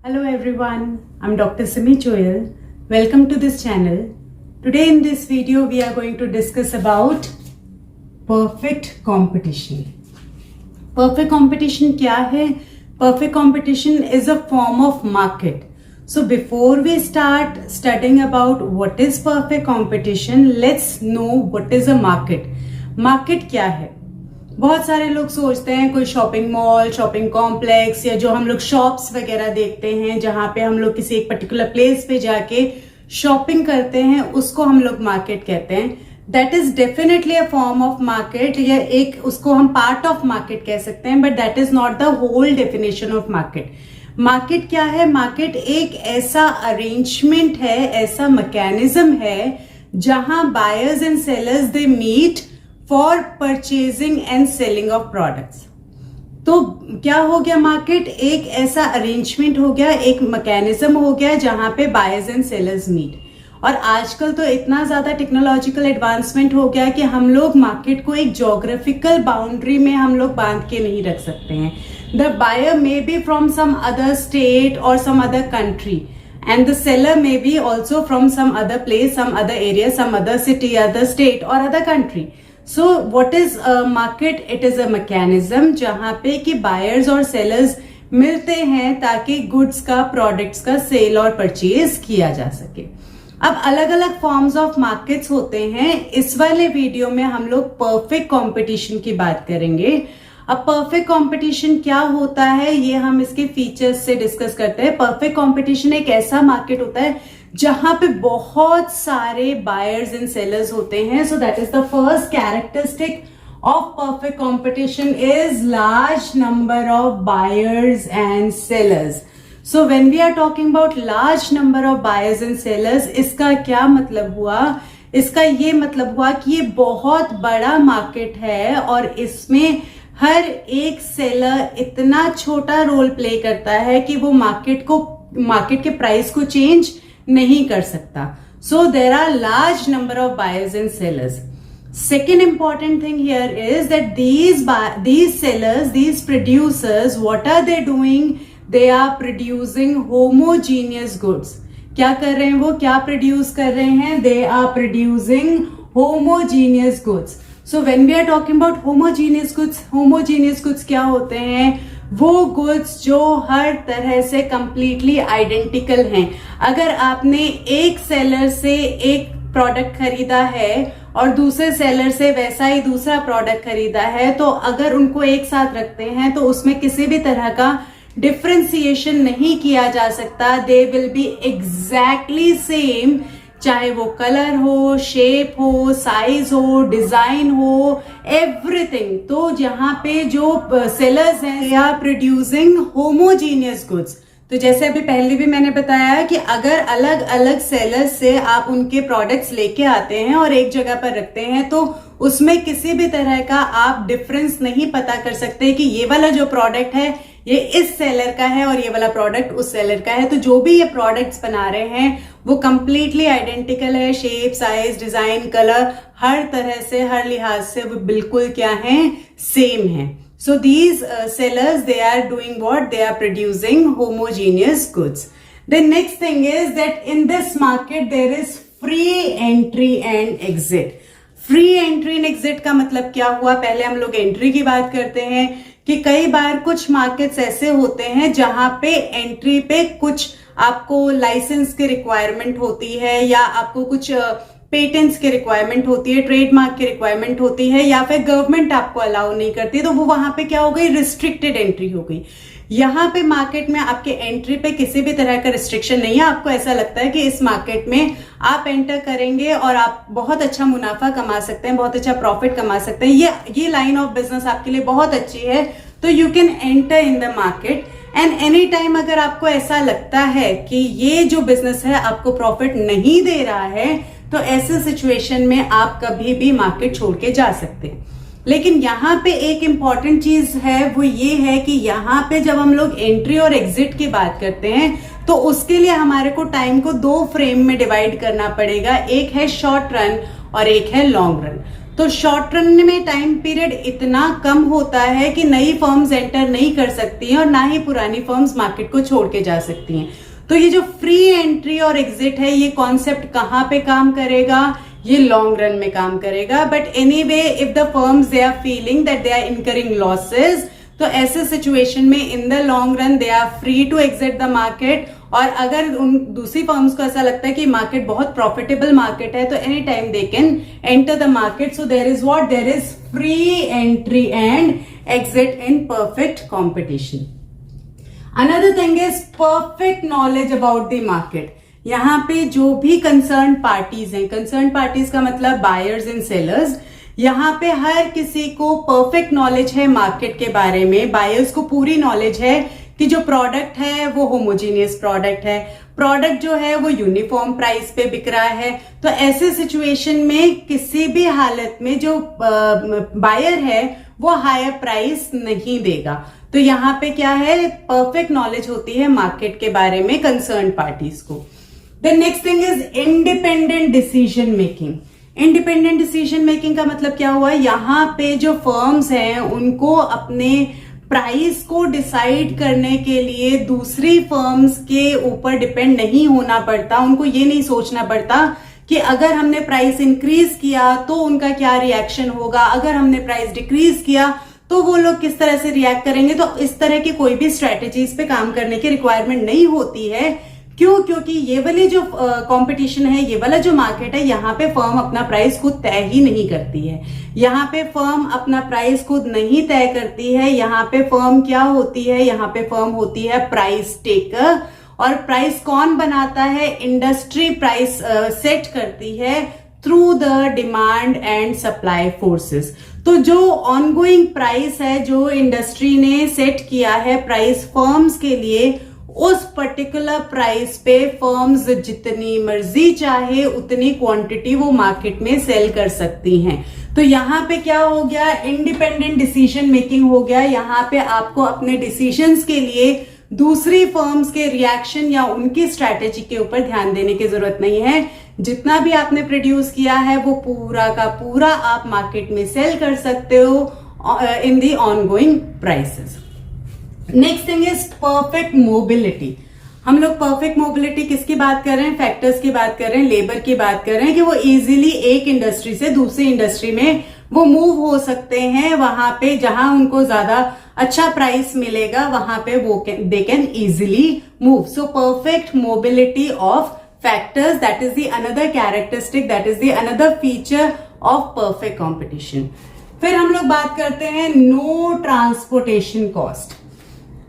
Hello everyone, I'm Dr. Simi Choyal. Welcome to this channel. Today in this video we are going to discuss about perfect competition. Perfect competition क्या है? Perfect competition is a form of market. So before we start studying about what is perfect competition, let's know what is a market. Market क्या है? बहुत सारे लोग सोचते हैं कोई शॉपिंग मॉल, शॉपिंग कॉम्प्लेक्स या जो हम लोग शॉप्स वगैरह देखते हैं जहां पे हम लोग किसी एक पर्टिकुलर प्लेस पे जाके शॉपिंग करते हैं, उसको हम लोग मार्केट कहते हैं. That is definitely a form of market या एक उसको हम पार्ट ऑफ मार्केट कह सकते हैं, but that is not the whole definition of market. Market क्या है? मार्केट एक ऐसा अरेंजमेंट है, ऐसा मैकेनिज्म है जहां buyers and sellers they meet for purchasing and selling of products. तो क्या हो गया? मार्केट एक ऐसा अरेंजमेंट हो गया, एक मैकेनिज्म हो गया जहां पे बायर्स एंड सेलर्स मीट. और आजकल तो इतना ज्यादा टेक्नोलॉजिकल एडवांसमेंट हो गया कि हम लोग मार्केट को एक ज्योग्राफिकल बाउंड्री में हम लोग बांध के नहीं रख सकते हैं. The buyer may be from some other state और some other country and the seller may be also from some other place, some other area, some other city, other state or other country. So what is a market? It is a mechanism जहां पे कि buyers और sellers मिलते हैं ताकि goods का, products का cell और परचेज किया जा सके. अब अलग अलग फॉर्म्स ऑफ मार्केट्स होते हैं. इस वाले वीडियो में हम लोग परफेक्ट कंपटीशन की बात करेंगे. अब परफेक्ट कंपटीशन क्या होता है ये हम इसके फीचर्स से डिस्कस करते हैं. परफेक्ट कंपटीशन एक ऐसा मार्केट होता है जहां पे बहुत सारे बायर्स एंड सेलर्स होते हैं. So that is the first characteristic of perfect competition is large number of buyers and sellers. So when we are talking about large number of buyers and sellers, इसका क्या मतलब हुआ? इसका ये मतलब हुआ कि ये बहुत बड़ा मार्केट है और इसमें हर एक सेलर इतना छोटा रोल प्ले करता है कि वो मार्केट के प्राइस को चेंज नहीं कर सकता. So there are large number of buyers and sellers. Second important thing here is that these sellers, these producers, what are they doing? They are producing homogeneous goods. क्या कर रहे हैं वो? क्या प्रोड्यूस कर रहे हैं? They are producing homogeneous goods. So when we are talking about homogeneous goods क्या होते हैं? वो goods जो हर तरह से completely identical हैं. अगर आपने एक सेलर से एक प्रोडक्ट खरीदा है और दूसरे सेलर से वैसा ही दूसरा प्रोडक्ट खरीदा है, तो अगर उनको एक साथ रखते हैं तो उसमें किसी भी तरह का डिफ्रेंसिएशन नहीं किया जा सकता. They will be exactly same, चाहे वो कलर हो, शेप हो, साइज हो, डिजाइन हो, एवरीथिंग. तो जहां पे जो सेलर्स हैं they are producing homogeneous goods. तो जैसे अभी पहले भी मैंने बताया कि अगर अलग अलग सेलर्स से आप उनके प्रोडक्ट्स लेके आते हैं और एक जगह पर रखते हैं तो उसमें किसी भी तरह का आप डिफरेंस नहीं पता कर सकते कि ये वाला जो प्रोडक्ट है ये इस सेलर का है और ये वाला प्रोडक्ट उस सेलर का है. तो जो भी ये प्रोडक्ट्स बना रहे हैं वो कंप्लीटली आइडेंटिकल है. शेप, साइज, डिजाइन, कलर, हर तरह से, हर लिहाज से वो बिल्कुल क्या है? सेम है. So these sellers, they are doing what? They are producing homogeneous goods. The next thing is that in this market there is free entry and exit. Free entry and exit का मतलब क्या हुआ? पहले हम लोग entry की बात करते हैं कि कई बार कुछ मार्केट्स ऐसे होते हैं जहां पे एंट्री पे कुछ आपको लाइसेंस की रिक्वायरमेंट होती है या आपको कुछ पेटेंट्स की रिक्वायरमेंट होती है, ट्रेडमार्क की रिक्वायरमेंट होती है, या फिर गवर्नमेंट आपको अलाउ नहीं करती, तो वो वहां पे क्या हो गई? रिस्ट्रिक्टेड एंट्री हो गई. यहाँ पे मार्केट में आपके एंट्री पे किसी भी तरह का रिस्ट्रिक्शन नहीं है. आपको ऐसा लगता है कि इस मार्केट में आप एंटर करेंगे और आप बहुत अच्छा मुनाफा कमा सकते हैं, बहुत अच्छा प्रॉफिट कमा सकते हैं, ये लाइन ऑफ बिजनेस आपके लिए बहुत अच्छी है, तो you can enter in the market. And any time अगर आपको ऐसा लगता है कि ये जो बिजनेस है आपको प्रॉफिट नहीं दे रहा है, तो ऐसे सिचुएशन में आप कभी भी मार्केट छोड़ के जा सकते हैं. लेकिन यहाँ पे एक इंपॉर्टेंट चीज है, वो ये है कि यहाँ पे जब हम लोग एंट्री और एग्जिट की बात करते हैं तो उसके लिए हमारे को टाइम को 2 फ्रेम में डिवाइड करना पड़ेगा. एक है शॉर्ट रन और एक है लॉन्ग रन. तो शॉर्ट रन में टाइम पीरियड इतना कम होता है कि नई फर्म्स एंटर नहीं कर सकती हैं और ना ही पुरानी फर्म्स मार्केट को छोड़ के जा सकती हैं। तो ये जो फ्री एंट्री और एग्जिट है, ये कॉन्सेप्ट कहाँ पे काम करेगा? ये लॉन्ग रन में काम करेगा। But anyway if the firms they are feeling that they are incurring losses, तो ऐसे सिचुएशन में in the long run they are free to exit the market. और अगर उन दूसरी फर्म्स को ऐसा लगता है कि मार्केट बहुत प्रॉफिटेबल मार्केट है, तो any time they can enter the market. So there is what, there is free entry and exit in perfect competition. Another thing is perfect knowledge about the market. यहाँ पे जो भी concern parties हैं, concern parties का मतलब buyers and sellers, यहाँ पे हर किसी को परफेक्ट नॉलेज है मार्केट के बारे में। बायर्स को पूरी नॉलेज है कि जो प्रोडक्ट है वो होमोजीनियस प्रोडक्ट है, प्रोडक्ट जो है वो यूनिफॉर्म प्राइस पे बिक रहा है। तो ऐसे सिचुएशन में किसी भी हालत में जो बायर है वो हायर प्राइस नहीं देगा। तो यहाँ पे क्या है, परफेक्ट नॉलेज होती है मार्केट के बारे में कंसर्न पार्टीज को। The next thing is independent decision making. Independent decision making का मतलब क्या हुआ, यहाँ पे जो फर्म्स हैं उनको अपने प्राइस को डिसाइड करने के लिए दूसरी फर्म्स के ऊपर डिपेंड नहीं होना पड़ता। उनको ये नहीं सोचना पड़ता कि अगर हमने प्राइस इंक्रीज किया तो उनका क्या रिएक्शन होगा, अगर हमने प्राइस डिक्रीज किया तो वो लोग किस तरह से रिएक्ट करेंगे। तो इस तरह की कोई भी स्ट्रेटेजीज पे काम करने की रिक्वायरमेंट नहीं होती है। क्यों? क्योंकि ये वाली जो कंपटीशन है, ये वाला जो मार्केट है, यहाँ पे फर्म अपना प्राइस खुद तय ही नहीं करती है। यहाँ पे फर्म अपना प्राइस खुद नहीं तय करती है। यहाँ पे फर्म क्या होती है, यहाँ पे फर्म होती है प्राइस टेकर। और प्राइस कौन बनाता है? इंडस्ट्री प्राइस सेट करती है through the demand and supply forces. तो जो ऑनगोइंग प्राइस है, जो इंडस्ट्री ने सेट किया है प्राइस फर्म्स के लिए, उस पर्टिकुलर प्राइस पे फर्म्स जितनी मर्जी चाहे उतनी क्वांटिटी वो मार्केट में सेल कर सकती हैं। तो यहाँ पे क्या हो गया, इंडिपेंडेंट डिसीजन मेकिंग हो गया। यहाँ पे आपको अपने डिसीजंस के लिए दूसरी फर्म्स के रिएक्शन या उनकी स्ट्रैटेजी के ऊपर ध्यान देने की जरूरत नहीं है। जितना भी आपने प्रोड्यूस किया है वो पूरा का पूरा आप मार्केट में सेल कर सकते हो in the ongoing prices. Next thing is perfect mobility. हम लोग परफेक्ट मोबिलिटी किसकी बात कर रहे हैं? फैक्टर्स की बात कर रहे हैं, लेबर की बात कर रहे हैं कि वो इजीली एक इंडस्ट्री से दूसरी इंडस्ट्री में वो मूव हो सकते हैं। वहां पे जहां उनको ज्यादा अच्छा प्राइस मिलेगा वहां पे वो they can easily move. So perfect mobility of factors, that is the another characteristic, that is the another feature of perfect competition. फिर हम लोग बात करते हैं no transportation cost.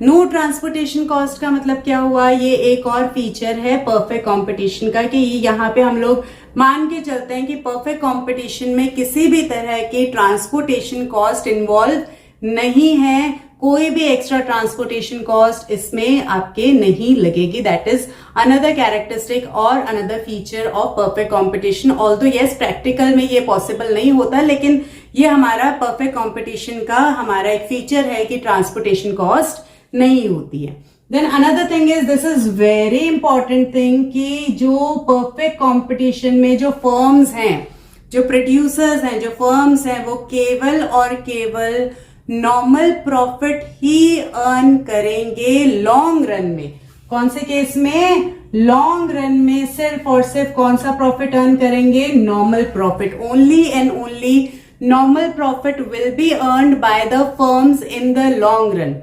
No transportation cost का मतलब क्या हुआ, ये एक और फीचर है परफेक्ट कंपटीशन का कि यहाँ पे हम लोग मान के चलते हैं कि परफेक्ट कंपटीशन में किसी भी तरह की ट्रांसपोर्टेशन कॉस्ट इन्वॉल्व नहीं है। कोई भी एक्स्ट्रा ट्रांसपोर्टेशन कॉस्ट इसमें आपके नहीं लगेगी। दैट इज अनदर कैरेक्टरिस्टिक और another feature of perfect competition. Although yes practical में ये पॉसिबल नहीं होता, लेकिन ये हमारा परफेक्ट कंपटीशन का हमारा एक फीचर है कि ट्रांसपोर्टेशन कॉस्ट नहीं होती है। Then another thing is, this is very important thing कि जो परफेक्ट कंपटीशन में जो फर्म्स हैं, जो प्रोड्यूसर्स हैं, जो फर्म्स हैं, वो केवल और केवल नॉर्मल प्रॉफिट ही अर्न करेंगे लॉन्ग रन में। कौन से केस में? लॉन्ग रन में सिर्फ और सिर्फ कौन सा प्रॉफिट अर्न करेंगे? Normal profit. Only and only normal profit will be earned by the firms in the long run.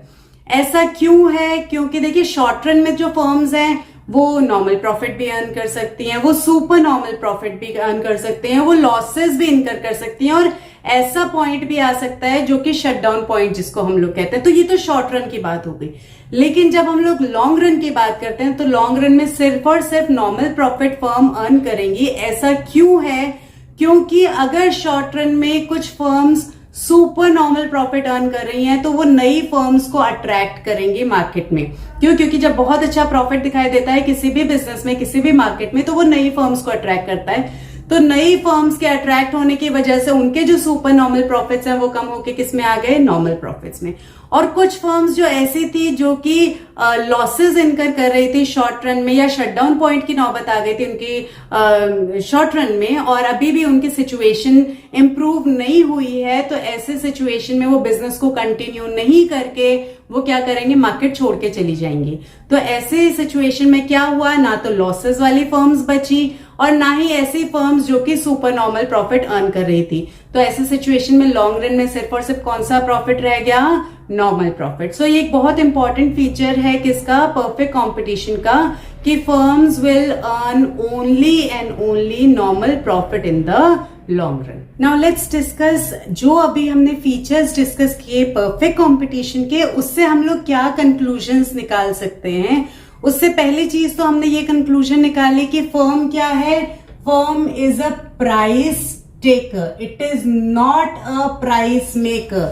ऐसा क्यों है? क्योंकि देखिए शॉर्ट रन में जो फर्म्स हैं वो नॉर्मल प्रॉफिट भी अर्न कर सकती हैं, वो सुपर नॉर्मल प्रॉफिट भी अर्न कर सकते हैं, वो लॉसेस भी इनकर कर सकती हैं, और ऐसा पॉइंट भी आ सकता है जो कि शट डाउन पॉइंट जिसको हम लोग कहते हैं। तो ये तो शॉर्ट रन की बात हो गई। लेकिन जब हम लोग लॉन्ग रन की बात करते हैं तो लॉन्ग रन में सिर्फ और सिर्फ नॉर्मल प्रॉफिट फर्म अर्न करेंगी। ऐसा क्यों है? क्योंकि अगर शॉर्ट रन में कुछ firms super normal profit earn कर रही हैं तो वो नई फर्म्स को अट्रैक्ट करेंगे मार्केट में। क्यों? क्योंकि जब बहुत अच्छा प्रॉफिट दिखाई देता है किसी भी बिजनेस में, किसी भी मार्केट में, तो वो नई फर्म्स को अट्रैक्ट करता है। तो नई फर्म्स के अट्रैक्ट होने की वजह से उनके जो सुपर नॉर्मल प्रॉफिट्स हैं वो कम होके किस में आ गए, नॉर्मल प्रॉफिट्स में। और कुछ फर्म्स जो ऐसी थी जो कि लॉसेस इनकर कर रही थी शॉर्ट रन में, या शटडाउन पॉइंट की नौबत आ गई थी उनकी शॉर्ट रन में, और अभी भी उनकी सिचुएशन इंप्रूव नहीं हुई है, तो ऐसे सिचुएशन में वो बिजनेस को कंटिन्यू नहीं करके वो क्या करेंगे, मार्केट छोड़ के चली जाएंगी। तो ऐसे सिचुएशन में क्या हुआ, ना तो लॉसेस वाली फर्म्स बची और ना ही ऐसी फर्म्स जो कि सुपर नॉर्मल प्रॉफिट अर्न कर रही थी। तो ऐसे सिचुएशन में लॉन्ग रन में सिर्फ और सिर्फ कौन सा प्रॉफिट रह गया, नॉर्मल प्रॉफिट। सो ये एक बहुत इंपॉर्टेंट फीचर है किसका, परफेक्ट कंपटीशन का, कि firms will earn only and only normal profit in the long run. Now let's discuss, जो अभी हमने फीचर्स डिस्कस किए परफेक्ट कंपटीशन के, उससे हम लोग क्या कंक्लूजन्स निकाल सकते हैं। उससे पहली चीज तो हमने ये कंक्लूजन निकाली कि फर्म क्या है, firm is a price taker, it is not a price maker.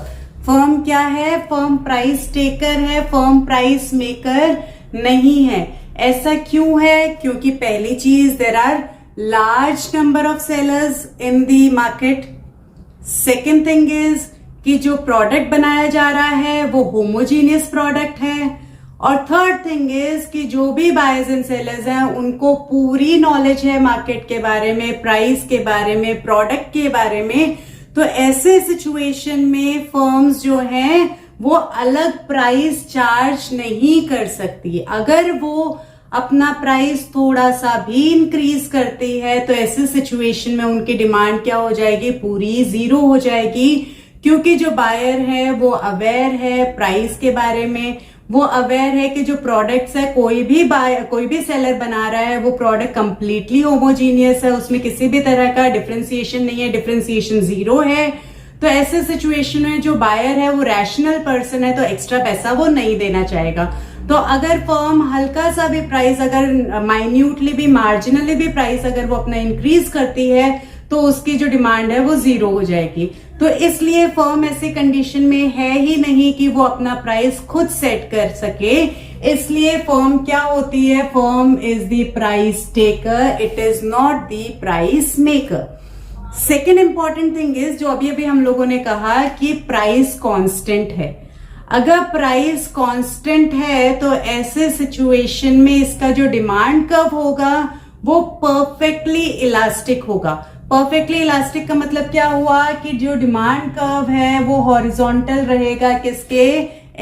Firm क्या है, फर्म प्राइस टेकर है, फर्म प्राइस मेकर नहीं है। ऐसा क्यों है, क्योंकि पहली चीज, there are large number of sellers in the market. Second thing is कि जो प्रोडक्ट बनाया जा रहा है वो होमोजीनियस प्रोडक्ट है। और थर्ड थिंग इज कि जो भी बायर्स एंड सेलर्स हैं उनको पूरी नॉलेज है मार्केट के बारे में, प्राइस के बारे में, प्रोडक्ट के बारे में। तो ऐसे सिचुएशन में फर्म्स जो हैं वो अलग प्राइस चार्ज नहीं कर सकती। अगर वो अपना प्राइस थोड़ा सा भी इंक्रीज करती है तो ऐसे सिचुएशन में उनकी डिमांड क्या हो जाएगी, पूरी जीरो हो जाएगी, क्योंकि जो बायर है वो अवेयर है प्राइस के बारे में, वो अवेयर है कि जो प्रोडक्ट्स है कोई भी सेलर बना रहा है वो प्रोडक्ट कंप्लीटली होमोजीनियस है, उसमें किसी भी तरह का डिफरेंशिएशन नहीं है, डिफरेंशिएशन जीरो है। तो ऐसे सिचुएशन में जो बायर है वो रैशनल पर्सन है, तो एक्स्ट्रा पैसा वो नहीं देना चाहेगा। तो अगर फर्म हल्का सा भी प्राइस, अगर माइन्यूटली भी, मार्जिनली भी प्राइस अगर वो अपना इंक्रीज करती है तो उसकी जो डिमांड है वो जीरो हो जाएगी। तो इसलिए फर्म ऐसी कंडीशन में है ही नहीं कि वो अपना प्राइस खुद सेट कर सके। इसलिए फर्म क्या होती है, firm is the price taker, it is not the price maker. Second important thing is, जो अभी अभी हम लोगों ने कहा कि प्राइस कांस्टेंट है। अगर प्राइस कांस्टेंट है तो ऐसे सिचुएशन में इसका जो डिमांड कर्व होगा वो परफेक्टली इलास्टिक होगा। परफेक्टली इलास्टिक का मतलब क्या हुआ कि जो डिमांड कर्व है वो हॉरिजॉन्टल रहेगा, किसके,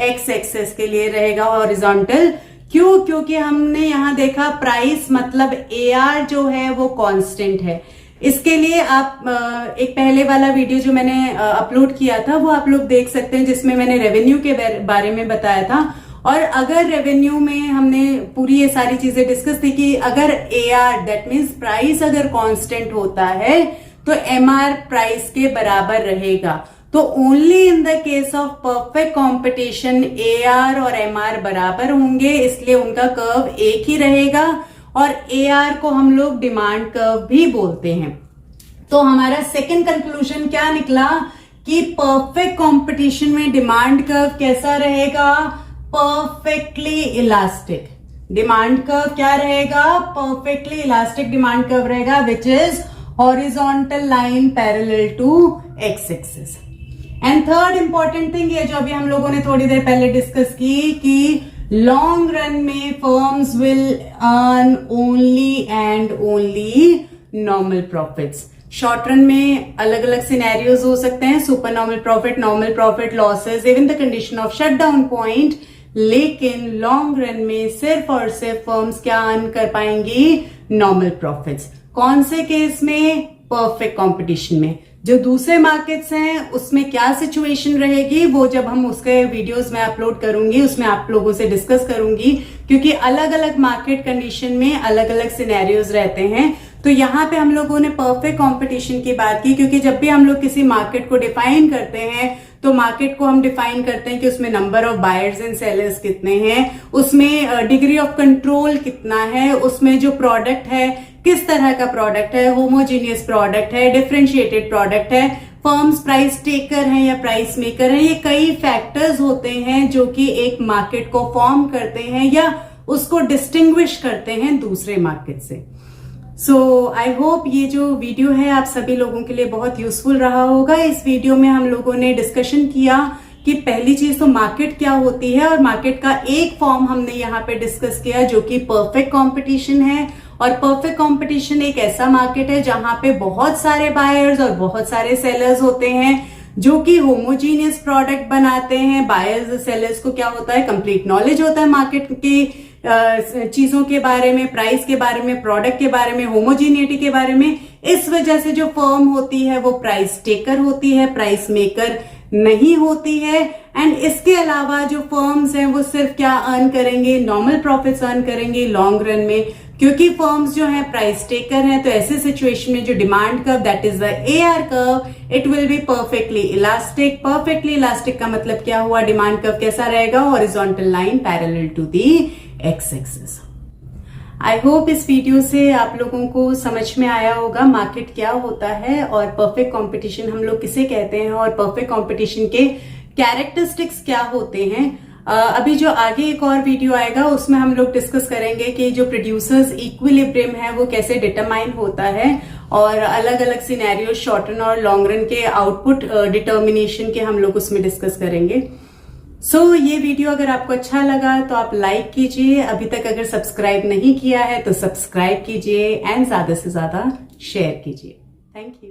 एक्स एक्सेस के लिए रहेगा हॉरिजॉन्टल। क्यों, क्योंकि हमने यहां देखा प्राइस मतलब AR जो है वो कांस्टेंट है। इसके लिए आप एक पहले वाला वीडियो जो मैंने अपलोड किया था वो आप लोग देख सकते हैं, जिसमें मैंने रेवेन्यू के बारे में बताया था। और अगर रेवेन्यू में हमने पूरी ये सारी चीजें डिस्कस थी कि अगर AR दैट मीन्स प्राइस अगर कांस्टेंट होता है तो MR प्राइस के बराबर रहेगा। तो only in the case of perfect competition AR और MR बराबर होंगे, इसलिए उनका कर्व एक ही रहेगा। और AR को हम लोग डिमांड कर्व भी बोलते हैं। तो हमारा सेकेंड कंक्लूजन क्या निकला कि परफेक्ट कंपटीशन में डिमांड कर्व कैसा रहेगा, परफेक्टली इलास्टिक। डिमांड कर्व क्या रहेगा, परफेक्टली इलास्टिक डिमांड कर्व रहेगा, which is horizontal line parallel to X axis. And third important thing ये जो अभी हम लोगों ने थोड़ी देर पहले डिस्कस की कि लॉन्ग रन में firms will earn only and only normal profits. Short run में अलग अलग सिनेरियोज हो सकते हैं, super normal profit, losses, even the condition of shutdown point. लेकिन लॉन्ग रन में सिर्फ और सिर्फ फर्म्स क्या अर्न कर पाएंगी, नॉर्मल प्रॉफिट्स। कौन से केस में, परफेक्ट कंपटीशन में। जो दूसरे मार्केट्स हैं उसमें क्या सिचुएशन रहेगी वो जब हम उसके वीडियोस में अपलोड करूंगी उसमें आप लोगों से डिस्कस करूंगी, क्योंकि अलग अलग मार्केट कंडीशन में अलग अलग सिनेरियोज रहते हैं। तो यहाँ पे हम लोगों ने परफेक्ट कंपटीशन की बात की, क्योंकि जब भी हम लोग किसी मार्केट को डिफाइन करते हैं तो मार्केट को हम डिफाइन करते हैं कि उसमें number of buyers and sellers कितने हैं, उसमें डिग्री ऑफ कंट्रोल कितना है, उसमें जो प्रोडक्ट है किस तरह का प्रोडक्ट है, होमोजीनियस प्रोडक्ट है, डिफरेंशिएटेड प्रोडक्ट है, फर्म्स प्राइस टेकर है या प्राइस मेकर है। ये कई फैक्टर्स होते हैं जो कि एक मार्केट को फॉर्म करते हैं या उसको डिस्टिंग्विश करते हैं दूसरे मार्केट से। सो आई होप ये जो वीडियो है आप सभी लोगों के लिए बहुत यूजफुल रहा होगा। इस वीडियो में हम लोगों ने डिस्कशन किया कि पहली चीज तो मार्केट क्या होती है, और मार्केट का एक फॉर्म हमने यहाँ पे डिस्कस किया जो कि परफेक्ट कंपटीशन है। और परफेक्ट कंपटीशन एक ऐसा मार्केट है जहां पे बहुत सारे बायर्स और बहुत सारे सेलर्स होते हैं जो कि होमोजीनियस प्रोडक्ट बनाते हैं। बायर्स सेलर्स को क्या होता है, कंप्लीट नॉलेज होता है मार्केट की चीजों के बारे में, प्राइस के बारे में, प्रोडक्ट के बारे में, होमोजीनिटी के बारे में। इस वजह से जो फर्म होती है वो प्राइस टेकर होती है, प्राइस मेकर नहीं होती है। एंड इसके अलावा जो फर्म्स हैं वो सिर्फ क्या अर्न करेंगे, नॉर्मल प्रॉफिट्स अर्न करेंगे लॉन्ग रन में, क्योंकि फर्म्स जो हैं प्राइस टेकर हैं। तो ऐसे सिचुएशन में जो demand curve that is the AR curve, it will be perfectly elastic. Perfectly elastic का मतलब क्या हुआ, डिमांड कर्व कैसा रहेगा, horizontal line parallel to the X axis. I hope इस वीडियो से आप लोगों को समझ में आया होगा मार्केट क्या होता है और परफेक्ट कंपटीशन हम लोग किसे कहते हैं और परफेक्ट कंपटीशन के कैरेक्टरिस्टिक्स क्या होते हैं। अभी जो आगे एक और वीडियो आएगा उसमें हम लोग डिस्कस करेंगे कि जो प्रोड्यूसर्स इक्विलिब्रियम है वो कैसे डिटरमाइन होता है, और अलग अलग सिनेरियो शॉर्ट रन और लॉन्ग रन के आउटपुट डिटर्मिनेशन के हम लोग उसमें डिस्कस करेंगे। ये वीडियो अगर आपको अच्छा लगा तो आप लाइक कीजिए, अभी तक अगर सब्सक्राइब नहीं किया है तो सब्सक्राइब कीजिए, एंड ज्यादा से ज्यादा शेयर कीजिए। Thank you.